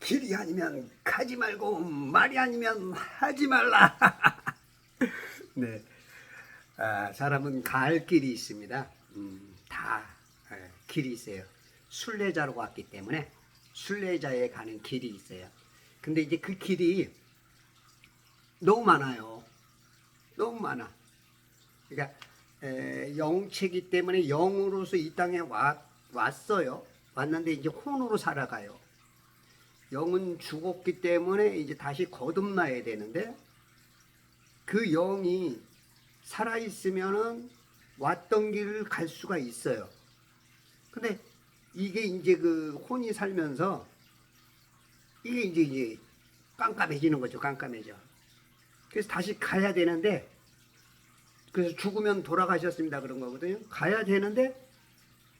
길이 아니면 가지 말고 말이 아니면 하지 말라. 네, 사람은 갈 길이 있습니다. 다 길이 있어요. 순례자로 왔기 때문에 순례자에 가는 길이 있어요. 근데 이제 그 길이 너무 많아요. 너무 많아. 그러니까 영체기 때문에 영으로서 이 땅에 왔어요. 왔는데 이제 혼으로 살아가요. 영은 죽었기 때문에 이제 다시 거듭나야 되는데 그 영이 살아있으면은 왔던 길을 갈 수가 있어요. 근데 이게 이제 그 혼이 살면서 이게 이제 깜깜해지는 거죠. 깜깜해져. 그래서 다시 가야 되는데, 그래서 죽으면 돌아가셨습니다 그런 거거든요. 가야 되는데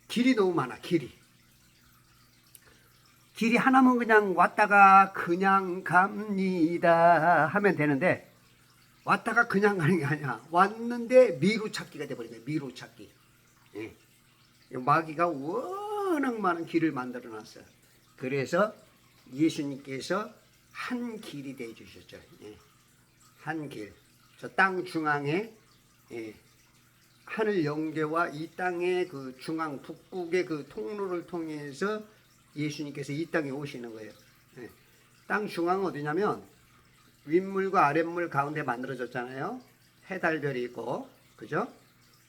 길이 너무 많아. 길이 하나면 그냥 왔다가 그냥 갑니다 하면 되는데, 왔다가 그냥 가는 게 아니야. 왔는데 미루찾기가 돼버린 거예요. 미루찾기. 예. 마귀가 워낙 많은 길을 만들어 놨어요. 그래서 예수님께서 한 길이 되어 주셨죠. 예. 한 길. 저 땅 중앙에 하늘 영계와 이 땅의 그 중앙 북극의 그 통로를 통해서 예수님께서 이 땅에 오시는 거예요. 예. 땅 중앙은 어디냐면 윗물과 아랫물 가운데 만들어졌잖아요. 해달별이 있고, 그죠?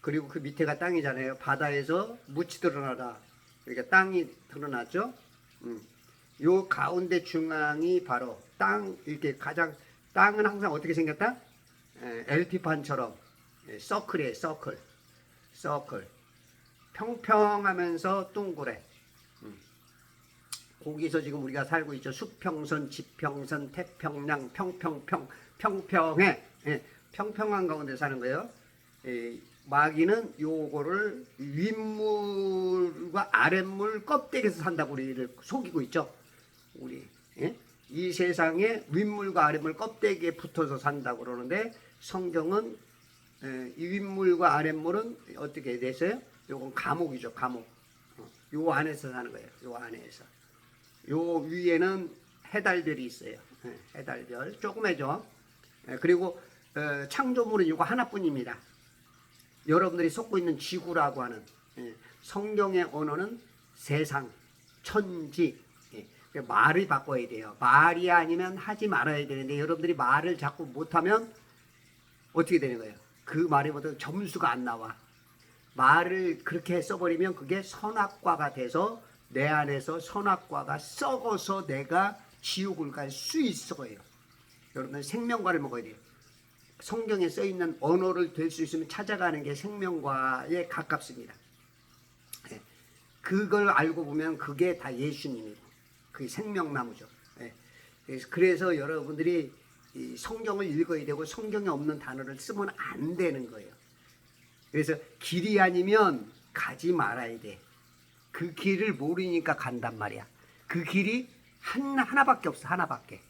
그리고 그 밑에가 땅이잖아요. 바다에서 묻이 드러나라. 그러니까 땅이 드러났죠. 요 가운데 중앙이 바로 땅, 이렇게 가장, 땅은 항상 어떻게 생겼다? LP판처럼 서클이에요. 서클. 평평하면서 둥그레. 거기서 지금 우리가 살고 있죠. 수평선, 지평선, 태평양, 평평해. 평평한 가운데 사는 거예요. 마귀는 요거를 윗물과 아랫물 껍데기에서 산다고 우리를 속이고 있죠. 이 세상에 윗물과 아랫물 껍데기에 붙어서 산다고 그러는데, 성경은 이 윗물과 아랫물은 어떻게 됐어요? 요건 감옥이죠. 감옥. 요 안에서 사는 거예요. 요 안에서. 요 위에는 해달별이 있어요. 해달별 조그매죠. 그리고 창조물은 이거 하나뿐입니다. 여러분들이 속고 있는 지구라고 하는 성경의 언어는 세상, 천지. 말을 바꿔야 돼요. 말이 아니면 하지 말아야 되는데, 여러분들이 말을 자꾸 못하면 어떻게 되는 거예요? 그 말이 보다 점수가 안 나와. 말을 그렇게 써버리면 그게 선악과가 돼서 내 안에서 선악과가 썩어서 내가 지옥을 갈 수 있어요. 여러분 생명과를 먹어야 돼요. 성경에 써있는 언어를 될 수 있으면 찾아가는 게 생명과에 가깝습니다. 그걸 알고 보면 그게 다 예수님이고 그게 생명나무죠. 그래서 여러분들이 성경을 읽어야 되고 성경에 없는 단어를 쓰면 안 되는 거예요. 그래서 길이 아니면 가지 말아야 돼. 그 길을 모르니까 간단 말이야. 그 길이 하나밖에 없어. 하나밖에.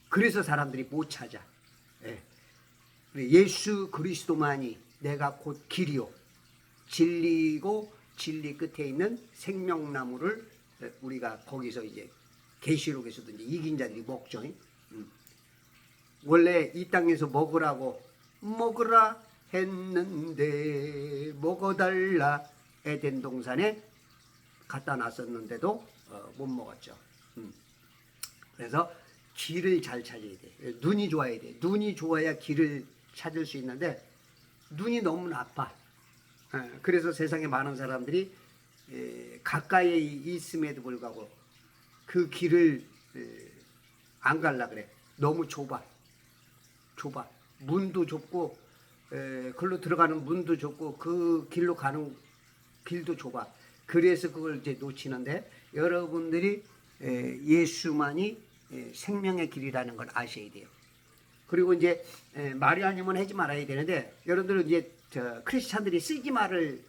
그래서 사람들이 못 찾아. 예수 그리스도만이 내가 곧 길이요 진리고 진리 끝에 있는 생명나무를 우리가 거기서 이제 계시록에서도 이제 이긴 자들이 먹죠. 원래 이 땅에서 먹으라 했는데 먹어달라 에덴 동산에 갖다 놨었는데도 못 먹었죠. 그래서 길을 잘 찾아야 돼. 눈이 좋아야 돼. 눈이 좋아야 길을 찾을 수 있는데 눈이 너무 나빠. 그래서 세상에 많은 사람들이 가까이에 있음에도 불구하고 그 길을 안 갈라 그래. 너무 좁아. 문도 좁고 글로 들어가는 문도 좁고 그 길로 가는 길도 좁아. 그래서 그걸 이제 놓치는데, 여러분들이 예수만이 생명의 길이라는 걸 아셔야 돼요. 그리고 이제 말이 아니면 하지 말아야 되는데, 여러분들은 이제 크리스찬들이 쓰지 말을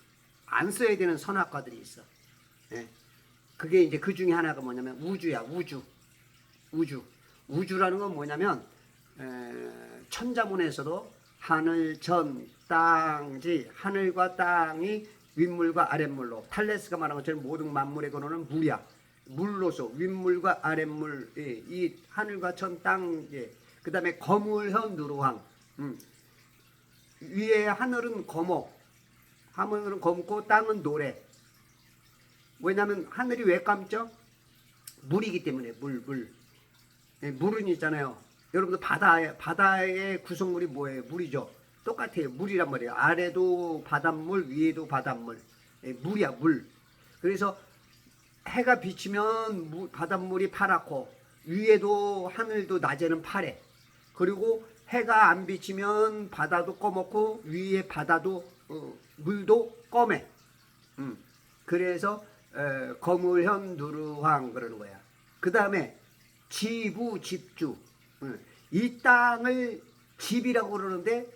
안 써야 되는 선악과들이 있어. 그게 이제 그 중에 하나가 뭐냐면 우주야. 우주라는 건 뭐냐면 천자문에서도 하늘 전 땅지, 하늘과 땅이 윗물과 아랫물로, 탈레스가 말한 것처럼 모든 만물의 근원은 물이야. 물로서 윗물과 아랫물, 이 하늘과 천, 땅, 그 다음에 거물현 누루황. 위에 하늘은 검어, 하늘은 검고 땅은 노래. 왜냐하면 하늘이 왜 감죠? 물이기 때문에. 물. 물은 있잖아요. 여러분들 바다의 구성물이 뭐예요? 물이죠. 똑같아요. 물이란 말이에요. 아래도 바닷물, 위에도 바닷물. 물이야, 물. 그래서 해가 비치면 바닷물이 파랗고, 위에도 하늘도 낮에는 파래. 그리고 해가 안 비치면 바다도 검었고, 위에 바다도 물도 검해. 그래서 거물현 누르황 그러는 거야. 그 다음에 지부 집주. 이 땅을 집이라고 그러는데,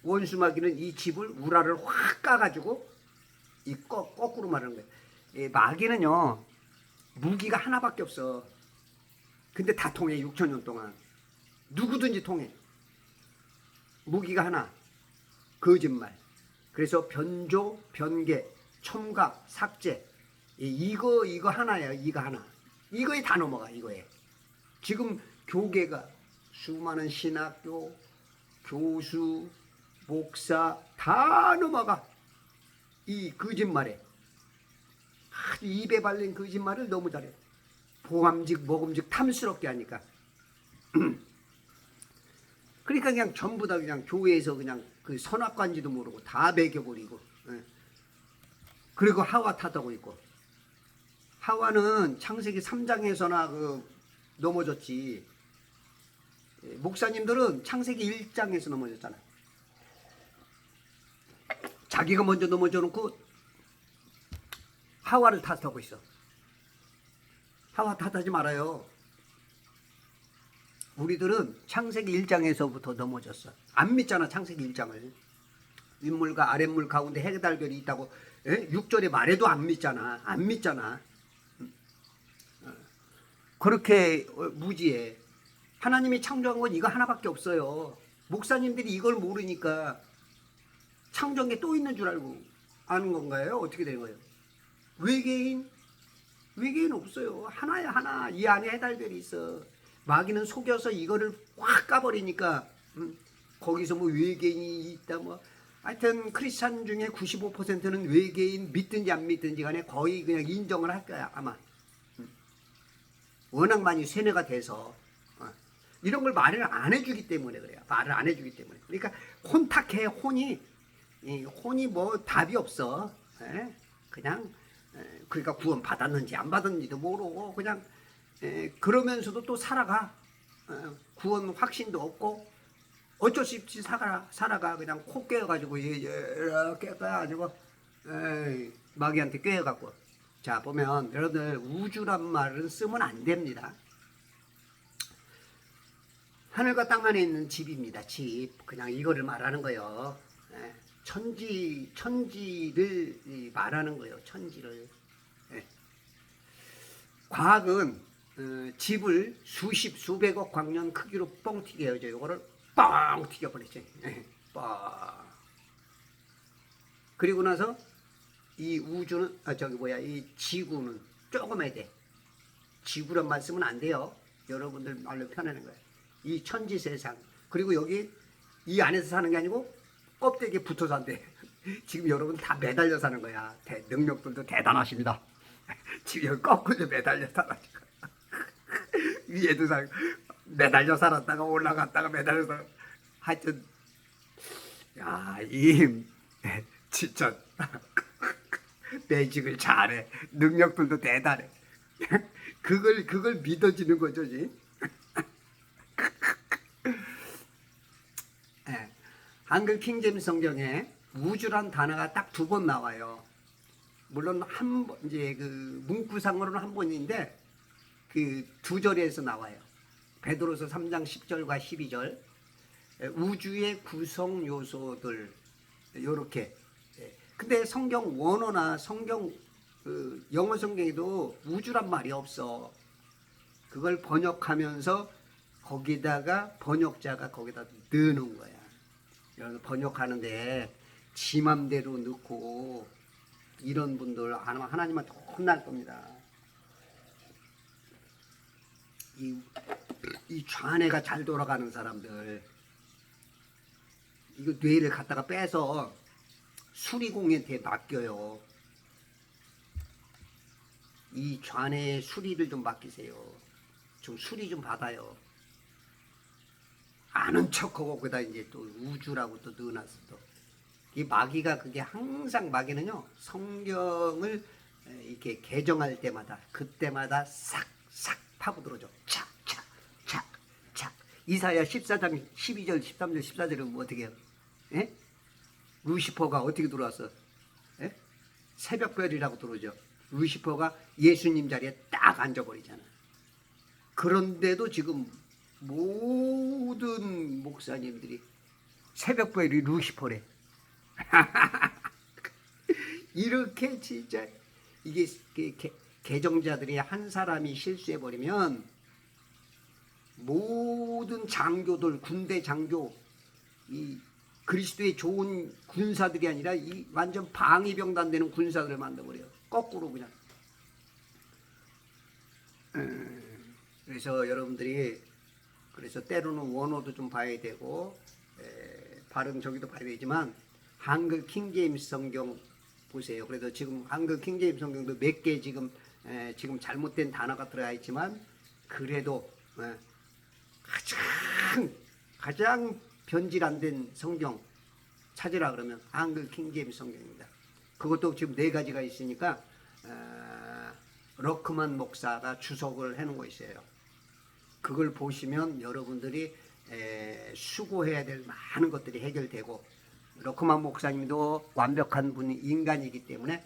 원수마귀는 이 집을 우라를 확 까가지고 거꾸로 말하는 거예요. 마귀는요, 무기가 하나밖에 없어. 근데 다 통해. 6천년 동안 누구든지 통해. 무기가 하나, 거짓말. 그래서 변조, 변개, 첨가, 삭제. 이거 하나야. 이거 하나. 이거에 다 넘어가. 이거에. 지금 교계가 수많은 신학교, 교수, 목사 다 넘어가. 이 거짓말에. 아주 입에 발린 거짓말을 너무 잘해. 보암직 먹음직 탐스럽게 하니까. 그러니까 그냥 전부 다 그냥 교회에서 그냥 그 선악관지도 모르고 다 매겨버리고. 그리고 하와 탓하고 있고. 하와는 창세기 3장에서나 넘어졌지. 목사님들은 창세기 1장에서 넘어졌잖아. 자기가 먼저 넘어져 놓고 하와를 탓하고 있어. 하와 탓하지 말아요. 우리들은 창세기 1장에서부터 넘어졌어. 안 믿잖아, 창세기 1장을. 윗물과 아랫물 가운데 해달별이 있다고 6절에 말해도 안 믿잖아. 안 믿잖아. 그렇게 무지해. 하나님이 창조한 건 이거 하나밖에 없어요. 목사님들이 이걸 모르니까 창조한 게 또 있는 줄 알고 아는 건가요? 어떻게 되는 거예요? 외계인 없어요. 하나야, 하나. 이 안에 해달별이 있어. 마귀는 속여서 이거를 확 까버리니까 거기서 뭐 외계인이 있다 뭐. 하여튼 크리스찬 중에 95%는 외계인 믿든지 안 믿든지 간에 거의 그냥 인정을 할 거야 아마. 워낙 많이 세뇌가 돼서 이런 걸 말을 안 해주기 때문에 그래요. 말을 안 해주기 때문에. 그러니까 혼탁해. 혼이 뭐 답이 없어. 그냥 그러니까 구원 받았는지 안 받았는지도 모르고 그냥 그러면서도 또 살아가. 구원 확신도 없고 어쩔 수 없이 살아가. 그냥 코 깨어가지고 이렇게 깨어가지고 마귀한테 깨어갖고. 자, 보면 여러분들 우주란 말은 쓰면 안 됩니다. 하늘과 땅 안에 있는 집입니다. 집. 그냥 이거를 말하는 거예요. 천지를 말하는 거예요. 천지를. 과학은 집을 수백억 광년 크기로 뻥 튀게 해야죠. 이거를 뻥 튀겨버리죠. 뻥. 그리고 나서 이 우주는 이 지구는 조그매야 돼. 지구란 말 쓰면 안 돼요. 여러분들 말로 편하는 거예요. 이 천지 세상. 그리고 여기 이 안에서 사는 게 아니고 껍데기에 붙어 산대. 지금 여러분 다 매달려 사는 거야. 능력들도 대단하십니다. 지금 여기 거꾸로 매달려 살아가지고 위에도 매달려 살았다가 올라갔다가 매달려서 하여튼 진짜 매직을 잘해. 능력들도 대단해. 그걸 믿어지는 거죠. 한글 킹제임스 성경에 우주란 단어가 딱 2번 나와요. 물론 한 번 이제 문구상으로는 한 번인데 2절에서 나와요. 베드로서 3장 10절과 12절. 우주의 구성 요소들 요렇게. 근데 성경 원어나 성경 영어 성경에도 우주란 말이 없어. 그걸 번역하면서 거기다가 번역자가 거기다 넣는 거야. 여러분 번역하는데 지 맘대로 넣고 이런 분들 아마 하나님한테 혼날 겁니다. 이 좌뇌가 잘 돌아가는 사람들, 이거 뇌를 갖다가 빼서 수리공한테 맡겨요. 이 좌뇌의 수리를 좀 맡기세요. 좀 수리 좀 받아요. 아는 척하고 그다 이제 또 우주라고 또 넣어놨어. 또 이 마귀가 그게 항상 마귀는요, 성경을 이렇게 개정할 때마다 그때마다 싹싹 파고들어줘. 착. 이사야 14장 12절 13절 14절은 뭐 어떻게 해요? 예? 루시퍼가 어떻게 들어왔어? 예? 새벽별이라고 들어오죠. 루시퍼가 예수님 자리에 딱 앉아버리잖아. 그런데도 지금 모든 목사님들이 새벽별이 루시퍼래. 이렇게 진짜 이게 개정자들이 한 사람이 실수해버리면 모든 장교들, 군대 장교, 이 그리스도의 좋은 군사들이 아니라 이 완전 방위병단 되는 군사들을 만들어버려요. 거꾸로 그냥. 그래서 여러분들이 그래서 때로는 원어도 좀 봐야 되고 발음 저기도 봐야 되지만 한글 킹제임스 성경 보세요. 그래도 지금 한글 킹제임스 성경도 몇 개 지금 잘못된 단어가 들어가 있지만 그래도 가장 변질 안 된 성경 찾으라 그러면 한글 킹제임스 성경입니다. 그것도 지금 4가지가 있으니까 러크만 목사가 주석을 해놓은 거 있어요. 그걸 보시면 여러분들이 수고해야 될 많은 것들이 해결되고, 러크만 목사님도 완벽한 분이 인간이기 때문에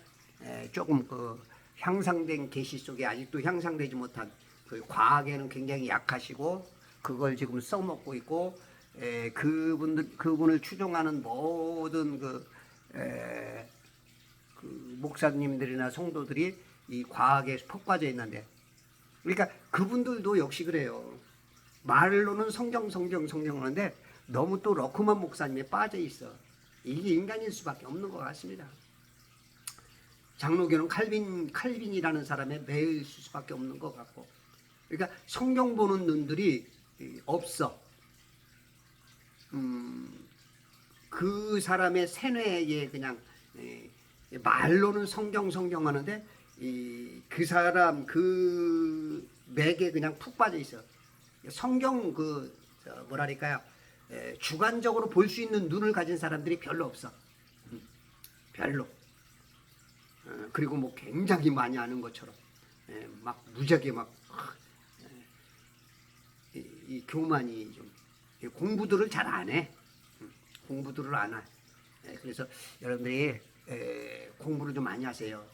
조금 그 향상된 계시 속에 아직도 향상되지 못한 그 과학에는 굉장히 약하시고 그걸 지금 써먹고 있고, 그분을 추종하는 모든 그 목사님들이나 성도들이 이 과학에 푹 빠져 있는데, 그러니까 그분들도 역시 그래요. 말로는 성경 하는데 너무 또 러크만 목사님에 빠져 있어. 이게 인간일 수밖에 없는 것 같습니다. 장로교는 칼빈이라는 사람에 매일 수밖에 없는 것 같고, 그러니까 성경 보는 눈들이 없어. 그 사람의 세뇌에 그냥 말로는 성경 하는데 그 사람 그 맥에 그냥 푹 빠져 있어. 성경 뭐랄까요, 주관적으로 볼 수 있는 눈을 가진 사람들이 별로 없어. 별로. 그리고 뭐 굉장히 많이 아는 것처럼 막 무지하게 막 이 교만이 좀 공부들을 잘 안 해. 공부들을 안 해. 그래서 여러분들이 공부를 좀 많이 하세요.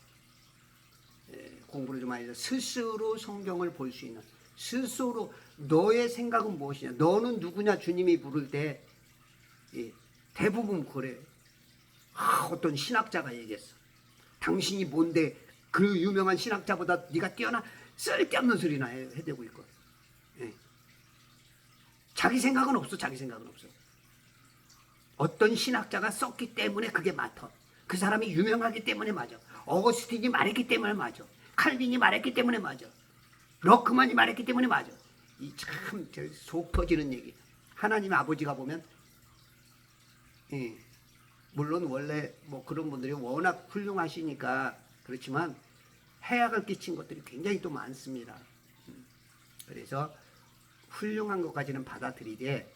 공부를 좀 많이 해서 스스로 성경을 볼 수 있는, 스스로 너의 생각은 무엇이냐, 너는 누구냐 주님이 부를 때 대부분 그래. 어떤 신학자가 얘기했어. 당신이 뭔데 그 유명한 신학자보다 네가 뛰어나, 쓸데없는 소리나 해대고 있고. 자기 생각은 없어. 어떤 신학자가 썼기 때문에 그게 맞아. 그 사람이 유명하기 때문에 맞아. 어거스틴이 말했기 때문에 맞아. 칼빈이 말했기 때문에 맞아. 러크만이 말했기 때문에 맞아. 이 참 속 터지는 얘기. 하나님 아버지가 보면 물론 원래 뭐 그런 분들이 워낙 훌륭하시니까 그렇지만 해악을 끼친 것들이 굉장히 또 많습니다. 그래서 훌륭한 것까지는 받아들이되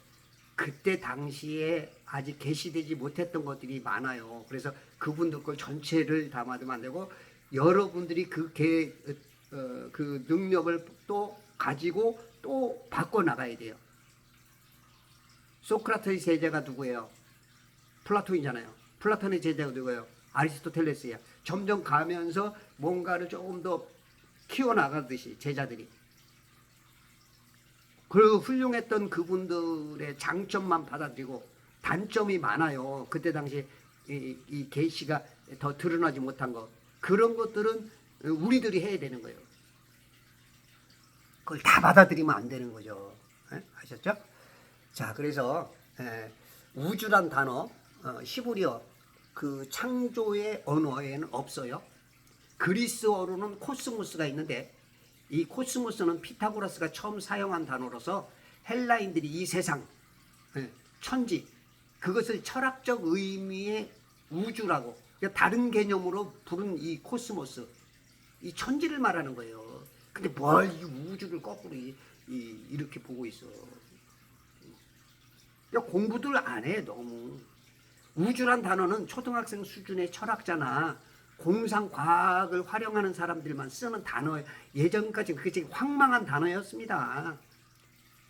그때 당시에 아직 계시되지 못했던 것들이 많아요. 그래서 그분들 걸 전체를 담아두면 안 되고 여러분들이 그 능력을 또 가지고 또 바꿔나가야 돼요. 소크라테스 제자가 누구예요? 플라톤이잖아요. 플라톤의 제자가 누구예요? 아리스토텔레스야. 점점 가면서 뭔가를 조금 더 키워나가듯이 제자들이. 그 훌륭했던 그분들의 장점만 받아들이고 단점이 많아요. 그때 당시 이 계시가 더 드러나지 못한 것, 그런 것들은 우리들이 해야 되는 거예요. 그걸 다 받아들이면 안 되는 거죠. 아셨죠? 자, 그래서 우주란 단어, 히브리어 그 창조의 언어에는 없어요. 그리스어로는 코스모스가 있는데 이 코스모스는 피타고라스가 처음 사용한 단어로서 헬라인들이 이 세상, 천지, 그것을 철학적 의미의 우주라고, 그러니까 다른 개념으로 부른 이 코스모스, 이 천지를 말하는 거예요. 근데 뭘 이 우주를 거꾸로 이렇게 보고 있어. 그러니까 공부들 안 해, 너무. 우주란 단어는 초등학생 수준의 철학자나 공상과학을 활용하는 사람들만 쓰는 단어, 예전까지 그게 황망한 단어였습니다.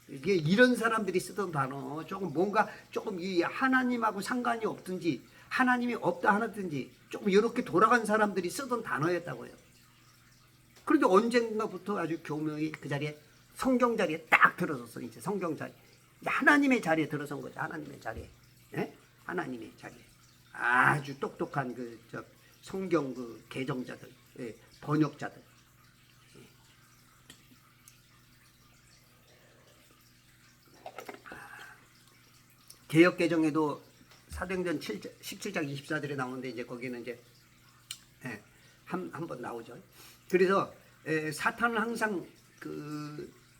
이게 이런 사람들이 쓰던 단어, 조금 뭔가 조금 이 하나님하고 상관이 없든지 하나님이 없다 하든지 조금 이렇게 돌아간 사람들이 쓰던 단어였다고요. 그런데 언젠가부터 아주 교묘히 그 자리에, 성경 자리에 딱 들어섰어. 이제 성경 자리, 하나님의 자리에 들어선 거죠. 하나님의 자리에, 하나님의 자리에. 아주 똑똑한 성경 개정자들, 번역자들. 개역개정에도 사도행전 17장 24절에 나오는데 이제 거기는 이제 한 번 나오죠. 그래서 사탄은 항상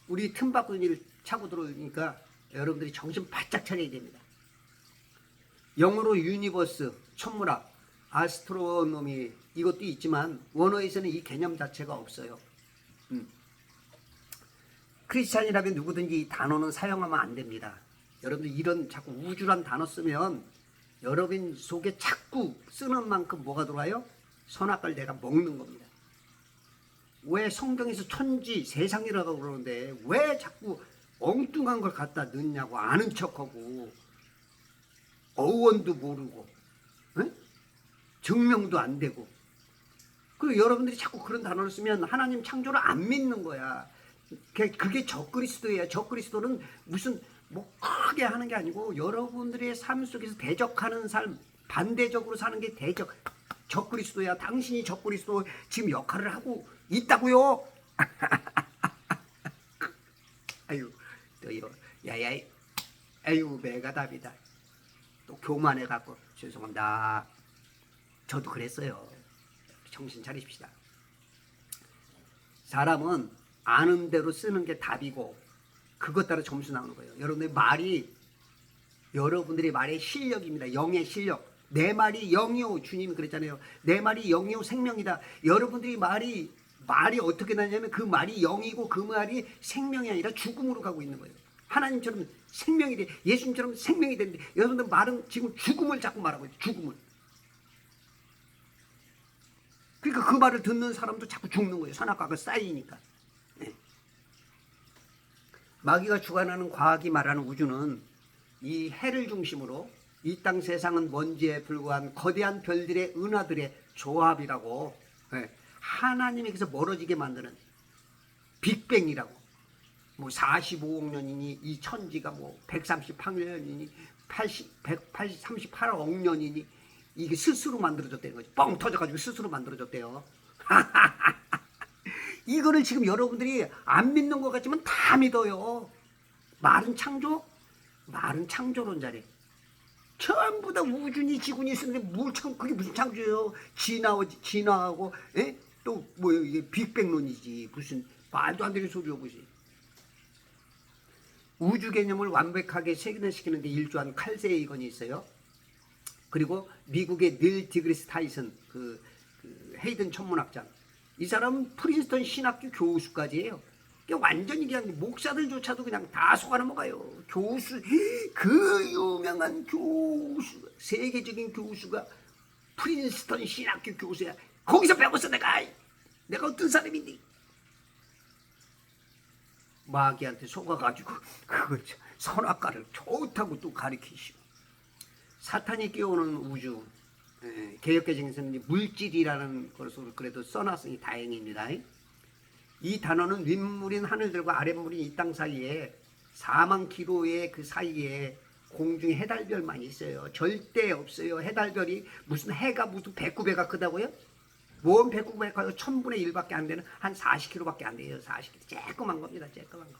우리 틈바꾼 일 차고 들어오니까 여러분들이 정신 바짝 차려야 됩니다. 영어로 유니버스, 천문학, 아스트로노미 이것도 있지만 원어에서는 이 개념 자체가 없어요. 크리스찬이라면 누구든지 이 단어는 사용하면 안 됩니다. 여러분들 이런 자꾸 우주란 단어 쓰면 여러분 속에 자꾸 쓰는 만큼 뭐가 들어와요? 선악과를 내가 먹는 겁니다. 왜 성경에서 천지, 세상이라고 그러는데 왜 자꾸 엉뚱한 걸 갖다 넣냐고, 아는 척하고 어원도 모르고 증명도 안 되고. 그리고 여러분들이 자꾸 그런 단어를 쓰면 하나님 창조를 안 믿는 거야. 그게 적그리스도예요. 적그리스도는 무슨 뭐 크게 하는 게 아니고 여러분들의 삶 속에서 대적하는 삶, 반대적으로 사는 게 적그리스도야. 당신이 적그리스도 지금 역할을 하고 있다고요. 아유, 또 이거 야야, 아유 매가답이다. 또 교만해 갖고 죄송합니다. 저도 그랬어요. 정신 차리십시다. 사람은 아는 대로 쓰는 게 답이고 그것 따라 점수 나오는 거예요. 여러분들의 말의 실력입니다. 영의 실력. 내 말이 영이요. 주님이 그랬잖아요. 내 말이 영이요 생명이다. 여러분들이 말이 어떻게 나냐면 그 말이 영이고 그 말이 생명이 아니라 죽음으로 가고 있는 거예요. 하나님처럼 생명이 돼, 예수님처럼 생명이 되는데 여러분들 말은 지금 죽음을 자꾸 말하고 있어요. 죽음을. 그러니까 그 말을 듣는 사람도 자꾸 죽는 거예요. 선악과가 쌓이니까. 마귀가 주관하는 과학이 말하는 우주는 이 해를 중심으로 이 땅 세상은 먼지에 불과한 거대한 별들의 은하들의 조합이라고, 하나님에게서 멀어지게 만드는 빅뱅이라고. 뭐 45억 년이니 이 천지가 뭐 138년이니 138억 년이니 이게 스스로 만들어졌다는 거지. 뻥 터져가지고 스스로 만들어졌대요. 이거를 지금 여러분들이 안 믿는 것 같지만 다 믿어요. 말은 창조? 말은 창조론자래. 전부 다 우주니 지구니 쓰는데 그게 무슨 창조예요? 진화하고, 또 뭐 이게 빅뱅론이지. 무슨 말도 안 되는 소리 오고지. 우주 개념을 완벽하게 세뇌시키는데 일조한 칼 세이건이 있어요. 그리고 미국의 닐 디그리스 타이슨, 그 헤이든 천문학자. 이 사람은 프린스턴 신학교 교수까지예요. 완전히 그냥 목사들조차도 그냥 다 속아 넘어가요. 교수, 그 유명한 교수, 세계적인 교수가 프린스턴 신학교 교수야. 거기서 배웠어. 내가 어떤 사람인데. 마귀한테 속아가지고 그걸 선악과를 좋다고 또 가리키시고. 사탄이 끼워오는 우주, 개역개정에서는 물질이라는 것으로 그래도 써놨으니 다행입니다. 이 단어는 윗물인 하늘들과 아랫물인 이 땅 사이에 4만 킬로의 그 사이에 공중에 해달별만 있어요. 절대 없어요. 해달별이 무슨 해가 무슨 배꼽배가 크다고요? 뭔 배꼽배가 커요? 1000분의 1밖에 안 되는 한 40km밖에 안 돼요. 40km. 쬐끄만 겁니다. 쬐끄만 거.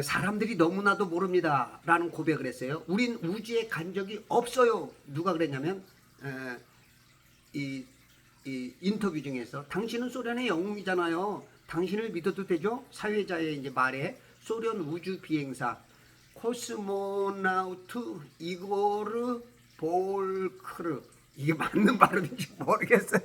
사람들이 너무나도 모릅니다 라는 고백을 했어요. 우린 우주에 간 적이 없어요. 누가 그랬냐면 이 이 인터뷰 중에서 당신은 소련의 영웅이잖아요. 당신을 믿어도 되죠? 사회자의 이제 말에 소련 우주 비행사 코스모나우트 이고르 볼크르, 이게 맞는 발음인지 모르겠어요.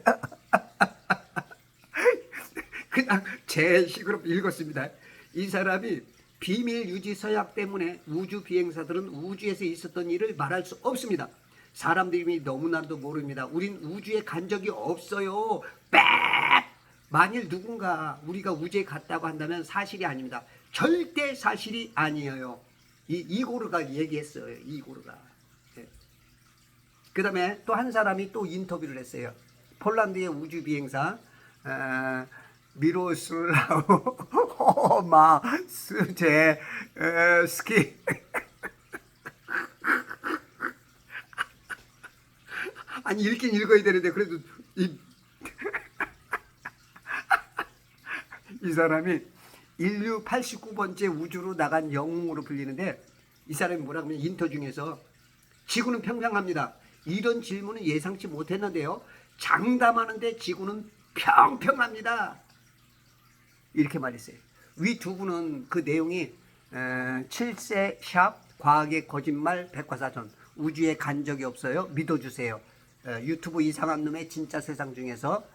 그냥 제 식으로 읽었습니다. 이 사람이 비밀 유지 서약 때문에 우주 비행사들은 우주에서 있었던 일을 말할 수 없습니다. 사람들이 너무나도 모릅니다. 우린 우주에 간 적이 없어요. 빽! 만일 누군가 우리가 우주에 갔다고 한다면 사실이 아닙니다. 절대 사실이 아니에요. 이고르가 얘기했어요. 이고르가. 네. 그 다음에 또 한 사람이 또 인터뷰를 했어요. 폴란드의 우주 비행사 미로슬라우 마스제스키 아니 읽긴 읽어야 되는데 그래도 이 사람이 인류 89번째 우주로 나간 영웅으로 불리는데, 이 사람이 뭐라고 하면 인터 중에서 지구는 평평합니다. 이런 질문은 예상치 못했는데요. 장담하는데 지구는 평평합니다. 이렇게 말했어요. 위 두 분은 그 내용이 7세 샵 과학의 거짓말 백과사전, 우주에 간 적이 없어요. 믿어주세요. 유튜브 이상한 놈의 진짜 세상 중에서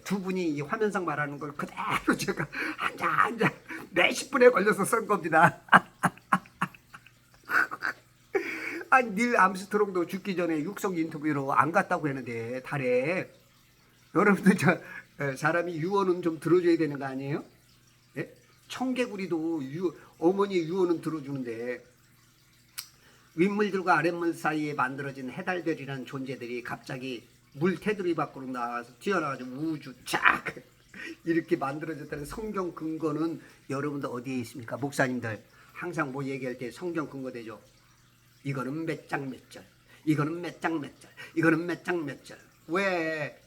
두 분이 이 화면상 말하는 걸 그대로 제가 앉아 몇십 분에 걸려서 쓴 겁니다. 아니 닐 암스트롱도 죽기 전에 육성 인터뷰로 안 갔다고 했는데 달에, 여러분들 사람이 유언은 좀 들어줘야 되는 거 아니에요? 예? 청개구리도 어머니 유언은 들어주는데, 윗물들과 아랫물 사이에 만들어진 해달별이라는 존재들이 갑자기 물 테두리 밖으로 나와서 튀어나와가지고 우주 쫙 이렇게 만들어졌다는 성경 근거는 여러분들 어디에 있습니까? 목사님들 항상 뭐 얘기할 때 성경 근거 되죠. 이거는 몇 장 몇 절, 이거는 몇 장 몇 절, 이거는 몇 장 몇 절. 왜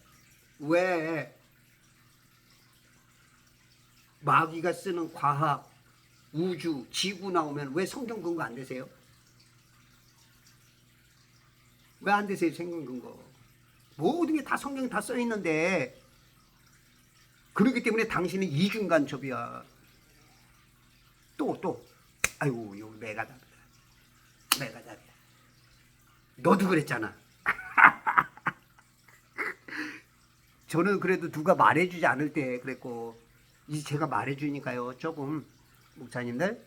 마귀가 쓰는 과학, 우주, 지구 나오면 왜 성경 근거 안 되세요? 왜 안 되세요? 성경 근거. 모든 게 다 성경에 다 써 있는데, 그렇기 때문에 당신은 이중간첩이야. 또 아이고 이거 메가답이야. 너도 그랬잖아. 저는 그래도 누가 말해주지 않을 때 그랬고, 이제 제가 말해주니까요. 조금 목사님들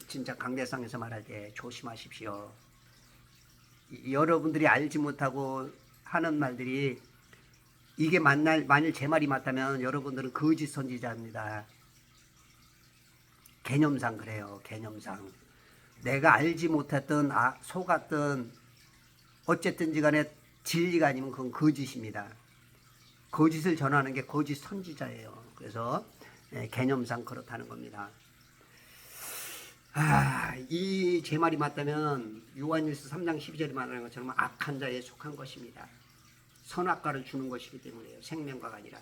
진짜 강대상에서 말할 때 조심하십시오. 여러분들이 알지 못하고 하는 말들이 이게 만일 제 말이 맞다면 여러분들은 거짓 선지자입니다. 개념상 그래요. 개념상 내가 알지 못했던 속았던 어쨌든지 간에 진리가 아니면 그건 거짓입니다. 거짓을 전하는 게 거짓 선지자예요. 그래서 개념상 그렇다는 겁니다. 이 제 말이 맞다면 요한일서 3장 12절에 말하는 것처럼 악한 자에 속한 것입니다. 선악과를 주는 것이기 때문에요. 생명과가 아니라.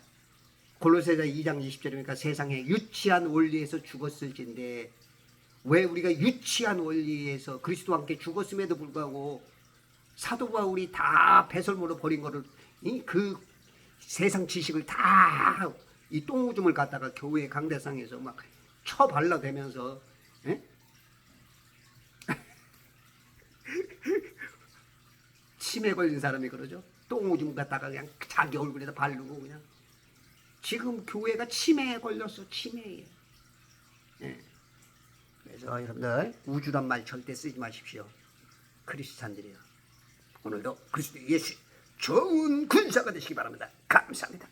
골로새서 2장 20절이니까 세상에 유치한 원리에서 죽었을진데, 왜 우리가 유치한 원리에서 그리스도와 함께 죽었음에도 불구하고 사도 바울이 다 배설물로 버린 거를, 그 세상 지식을 다 이 똥오줌을 갖다가 교회 강대상에서 막 쳐발라대면서 치매 걸린 사람이 그러죠. 똥오줌 갖다가 그냥 자기 얼굴에다 바르고 그냥. 지금 교회가 치매에 걸렸어. 치매에. 그래서 여러분들 우주란 말 절대 쓰지 마십시오. 크리스찬들이요. 오늘도 그리스도 예수 좋은 군사가 되시기 바랍니다. 감사합니다.